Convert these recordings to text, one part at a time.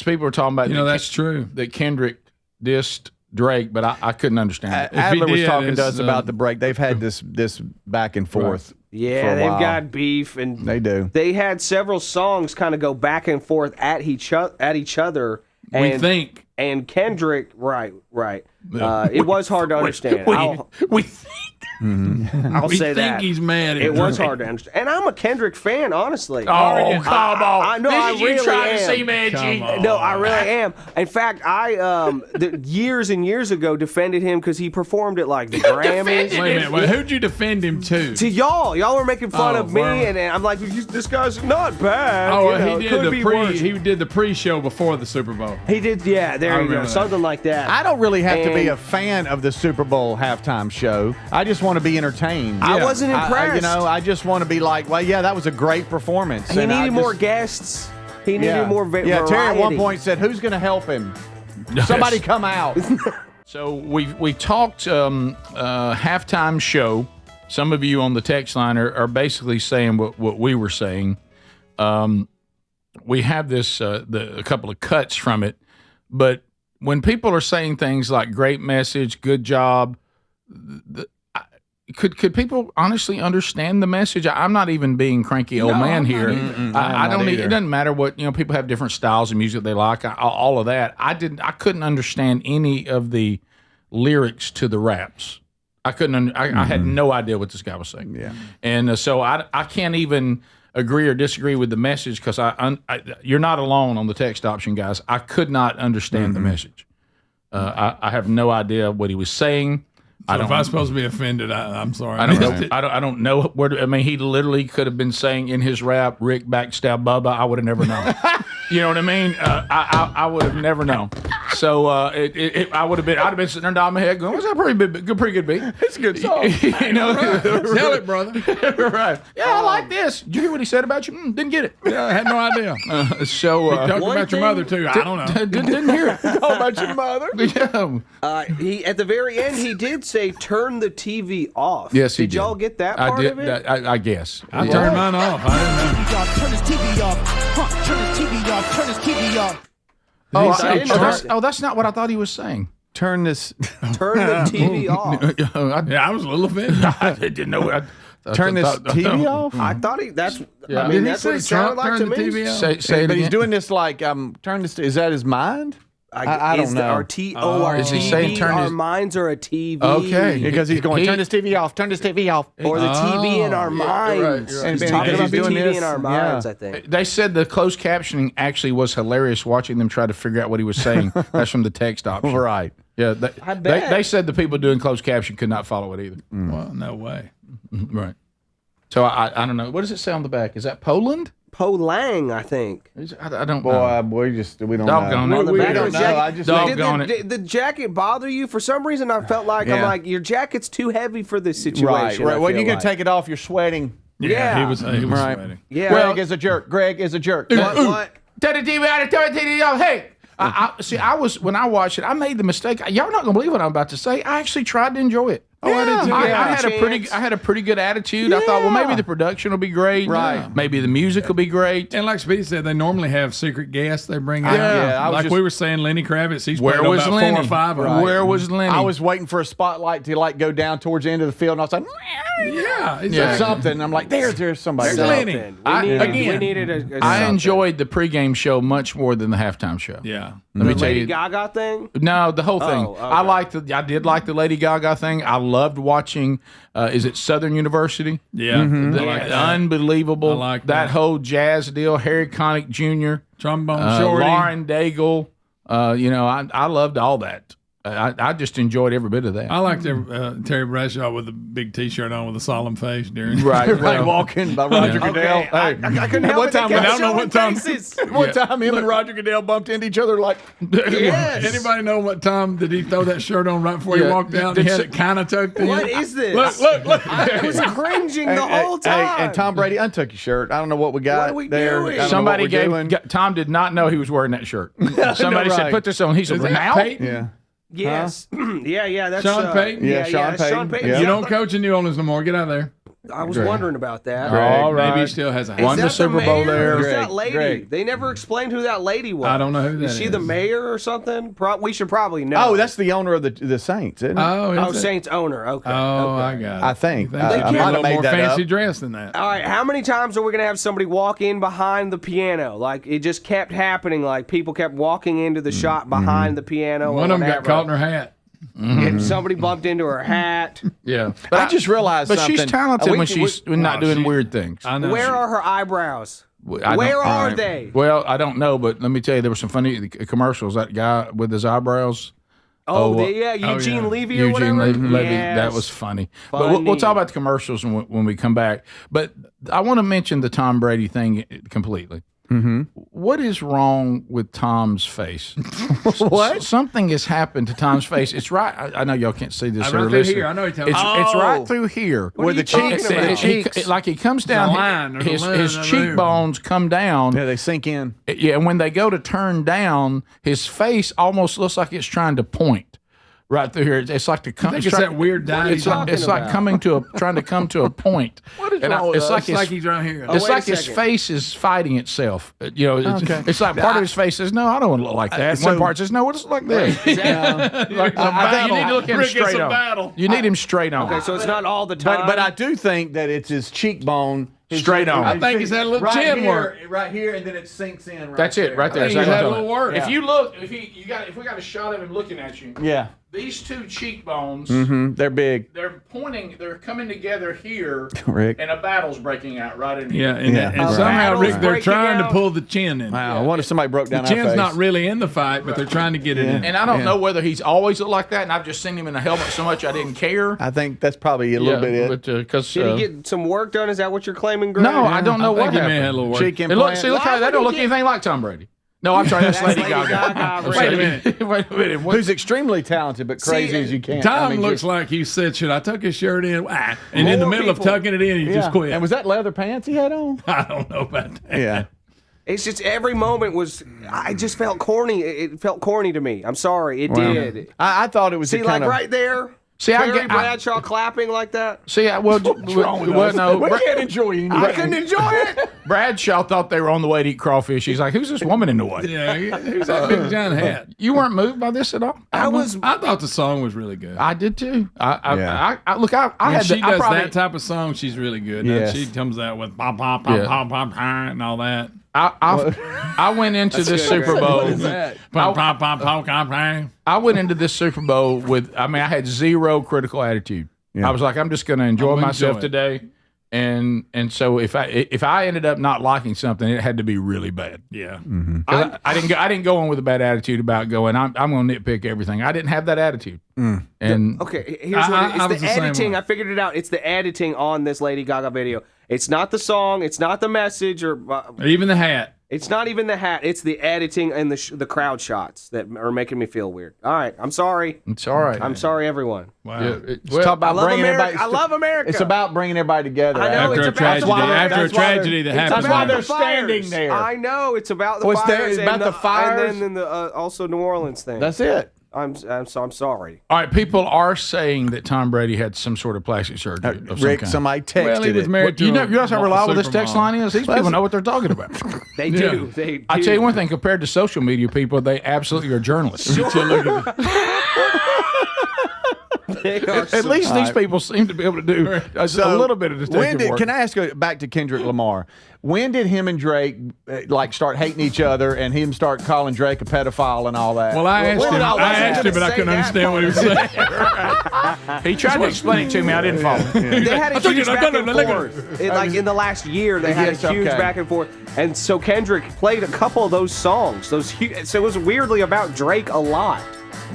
people were talking about. That's true. That Kendrick dissed Drake, but I couldn't understand it. Adler was talking to us about the break. They've had this back and forth. Right. Yeah, they've got beef, and they do. They had several songs kind of go back and forth at each other. We think. And Kendrick, right. It was hard to understand. We think. I'll say that. He's mad at It was Drake. hard to understand. And I'm a Kendrick fan, honestly. Oh, come on. I know, I really trying am. to see, man, G? No, I really am. In fact, I years and years ago defended him because he performed at like the Grammys. Wait a minute. Who'd you defend him to? To y'all. Y'all were making fun of me, and I'm like, this guy's not bad. Oh, he did he did the pre-show before the Super Bowl. He did, yeah, there you go. Something like that. I don't really have to be a fan of the Super Bowl halftime show. I just want to be entertained. I wasn't impressed. I just want to be like, well, yeah, that was a great performance. He needed more guests. He needed more variety. Yeah, Terry at one point said, who's going to help him? Somebody come out. So we talked halftime show. Some of you on the text line are basically saying what we were saying. We have this a couple of cuts from it, but when people are saying things like "great message," "good job," could people honestly understand the message? I'm not even being cranky old man here. I don't. It doesn't matter what people have different styles of music they like. All of that. I couldn't understand any of the lyrics to the raps. I couldn't. I had no idea what this guy was saying. Yeah. And so I can't even agree or disagree with the message because you're not alone on the text option, guys. I could not understand the message. I have no idea what he was saying. So if I'm supposed to be offended, I'm sorry. I don't know where. I mean, he literally could have been saying in his rap, "Rick backstab Bubba." I would have never known. You know what I mean? I would have never known. So I'd have been sitting there nodding my head, going, "Was that pretty good beat? It's a good song." Tell it, brother. Right? Yeah, I like this. Did you hear what he said about you? Didn't get it. Yeah, I had no idea. He talked about your mother too. I don't know. Didn't hear it. How about your mother? Yeah. He at the very end he did say turn the TV off. Yes, he did. Y'all get that part I did. of it? I guess. I turned mine off. I didn't know. Turn his TV off. Turn his TV off. Turn his TV off. That's not what I thought he was saying. Turn the TV off. I was a little offended. I didn't know. Turn this TV off? I thought that's. Yeah. I mean, Did he that's what say it sounded like to turn the me. TV off? Say it But he's again. doing this like, turn this. Is that his mind? I don't know. Our Is he saying TV, turn our his- minds are a TV. Okay. Because he's going, turn this TV off. Turn this TV off. Or the TV in our minds. right. He's And talking he's about the doing TV this, in our minds, I think. They said the closed captioning actually was hilarious watching them try to figure out what he was saying. That's from the text option. Right. Yeah, I bet. they said the people doing closed caption could not follow it either. Well, no way. Right. So I don't know. What does it say on the back? Is that Poland? Polang, I think. I don't know. Boy, we don't Doggone know. it. On the We back don't of the know. jacket. I just Doggone it. Did the jacket bother you? For some reason, I felt like Yeah. I'm like your jacket's too heavy for this situation. Right. I When feel you're going like. to take it off, you're sweating. Yeah. He was Right. sweating. Yeah. Greg is a jerk. Greg is a jerk. What? Turn the TV out. Turn the TV off. Hey. When I watched it, I made the mistake. Y'all not gonna believe what I'm about to say. I actually tried to enjoy it. Oh, I did too. I had a pretty good attitude. I thought, well, maybe the production will be great. Right. Maybe the music will be great. And like Speedy said, they normally have secret guests they bring out. Yeah, like we were saying, Lenny Kravitz, he's Where played was about Lenny? 4 or 5 of them. Where was Lenny? I was waiting for a spotlight to go down towards the end of the field, and I was like, Yeah, or exactly. something. I'm like, there's somebody. There's Lenny. We needed a I something. enjoyed the pregame show much more than the halftime show. Yeah. Let me tell Lady you. Gaga thing. No, the whole thing. okay. I did like the Lady Gaga thing. I loved watching. Is it Southern University? Yeah. The- I like that. Unbelievable. I like that that. whole jazz deal. Harry Connick Jr., Trombone Shorty. Lauren Daigle. I loved all that. I just enjoyed every bit of that. I liked Terry Bradshaw with the big T-shirt on with a solemn face during. Right. Everybody well, walking by Roger Goodell. Okay, I couldn't help One it. They time, kept I don't know showing what time- faces. One time, him and Roger Goodell bumped into each other like, Yes. Anybody know what time did he throw that shirt on right before he Yeah. walked out? He had it kind of tucked in. What is this? Look. I was cringing the whole time. and Tom Brady untook your shirt. I don't know what we got What are we there. doing? I don't know somebody what we're doing. Tom did not know he was wearing that shirt. Somebody said, right. "Put this on." He said, Is that "Now." Peyton? Yeah. Yes. Yeah. That's Sean Payton? Yeah, Sean that's Payton. Yeah. You don't coach in New Orleans no more. Get out of there. I was wondering about that. All right. Maybe he still has a Is Won that the Super Bowl mayor? there. Who's Greg, that lady? Greg. They never explained who that lady was. I don't know who that Is she is. the mayor or something? We should probably know. Oh, that's the owner of the Saints, isn't it? Oh, is it? Saints owner. Okay. Oh, okay. I got it. I think. They I get might a have little made more that fancy up. dress than that. All right, how many times are we gonna have somebody walk in behind the piano? Like it just kept happening. Like people kept walking into the shot behind the piano. One of them got caught in her hat. And somebody bumped into her hat. Yeah. But I just realized But something. she's talented We- when she's not doing weird things. I know. Where are her eyebrows? I Where don't- are they? Well, I don't know, but let me tell you, there were some funny commercials. That guy with his eyebrows. Eugene Levy or Eugene whatever. Levy. Yes. That was funny. But we'll talk about the commercials when we come back. But I want to mention the Tom Brady thing completely. Mm-hmm. What is wrong with Tom's face? What? Something has happened to Tom's face. It's right. I know y'all can't see this. Right or through listen. here. I know you're telling It's, me. it's right through here. What are you talking about? Like he comes down. There's a line. There's a His, line his in the cheekbones come down. Yeah, they sink in. Yeah, and when they go to turn down, his face almost looks like it's trying to point right through here. It's like the I think it's that weird dye. It's like trying to come to a point. What is And wrong with it's us? like It's his, like he's right here. it's wait a like his second. face is fighting itself. You know, Okay. it's like part of his face says, "No, I don't want to look like that." so- One part says, "No, what does it look like this?" Like, I think you need to look at him Rick, it's straight a on. battle. You need him straight on. Okay, so it's not all the time. But I do think that it's his cheekbone. Straight on. I think it's that little right chin here, work. right here, and then it sinks in. Right That's it, right there. I think That's he's what had I'm a talking little about. work. If you look, if we got a shot of him looking at you, Yeah. these two cheekbones. They're big. They're pointing. They're coming together here, Rick. and a battle's breaking out right in here. Yeah, and, Yeah. and Right. somehow, Battle's Rick, they're breaking trying to out. pull the chin in. Wow. I wonder if somebody broke The down our chin's face. not really in the fight, but they're trying to get it in. And I don't Yeah. know whether he's always looked like that, and I've just seen him in a helmet so much I didn't care. I think that's probably a little bit it. But because did he get some work done? Is that what you're claiming, Greg? no, I don't know I think what he may have had a happened. little work. Cheek And look, implant. see, look how that don't look anything like Tom Brady. No, I'm sorry, that's Lady Lady Gaga. Gaga, Wait Rick. a minute. Wait a minute. Who's extremely talented but crazy as you can. Tom looks like he said, "Should I tuck his shirt in?" Ah, and in the More middle of people. tucking it in, he just quit. And was that leather pants he had on? I don't know about that. Yeah. It's just every moment was. I just felt corny. It felt corny to me. I'm sorry. It did. I thought it was See, a like kind of. right there. See, I Terry get- Bradshaw clapping like that. See, well, no. We can't enjoy you. I couldn't enjoy it. Bradshaw thought they were on the way to eat crawfish. He's like, "Who's this woman in the way?" Yeah, who's that big giant hat? You weren't moved by this at all. I was. I thought the song was really good. I did too. I Yeah. look. I When had. she I does probably, that type of song, she's really good. Now, Yes. she comes out with pop, pop, pop, Yeah. pop, pop, pop, and all that. I went into this good, Super Greg. Bowl. What is that? Pop, pop, pop, pop, pop, pop. I went into this Super Bowl with. I mean, I had zero critical attitude. Yeah. I was like, I'm just going to enjoy I'm gonna myself enjoy it. today. And so if I ended up not liking something, it had to be really bad. Yeah. 'Cause I didn't go in with a bad attitude about going. I'm going to nitpick everything. I didn't have that attitude. And Okay, here's what I it is. was It's the the same editing. way. I figured it out. It's the editing on this Lady Gaga video. It's not the song. It's not the message, or Even the hat. it's not even the hat. It's the editing and the crowd shots that are making me feel weird. All right, I'm sorry. it's all right. I'm sorry, everyone. Wow. Yeah, Let's talk about I love bringing America. everybody. I love America. It's about bringing everybody together. I know, After it's a about tragedy, the fires. after a That's why they're- tragedy that It's happened. why about they're the standing fires. there. I know it's about the What's fires. there? It's about and the fires? and then the also New Orleans thing. That's it. I'm sorry. All right, people are saying that Tom Brady had some sort of plastic surgery of some Rick, kind. somebody texted Well, he was it. married to You know how reliable this supermodel. text line is? These people know what they're talking about. They do. They do. I tell you one thing, compared to social media people, they absolutely are journalists. They are At least these people seem to be able to do a little bit of detective work. Can I ask back to Kendrick Lamar? When did him and Drake start hating each other and him start calling Drake a pedophile and all that? Well, I asked when him, did all that but I say couldn't that understand what he was saying. He tried to explain it to me. I didn't follow. They had a huge I back told and you, forth. Like in the last year, they had Yes, a huge okay. back and forth, and so Kendrick played a couple of those songs. So it was weirdly about Drake a lot.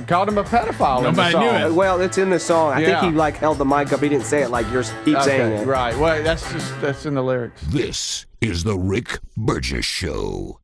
Called him a pedophile. Nobody in the knew song. it. Well, it's in the song. I Yeah. think he held the mic up. He didn't say it like yours. Keep saying Okay, it. right. Well, that's in the lyrics. This is the Rick Burgess Show.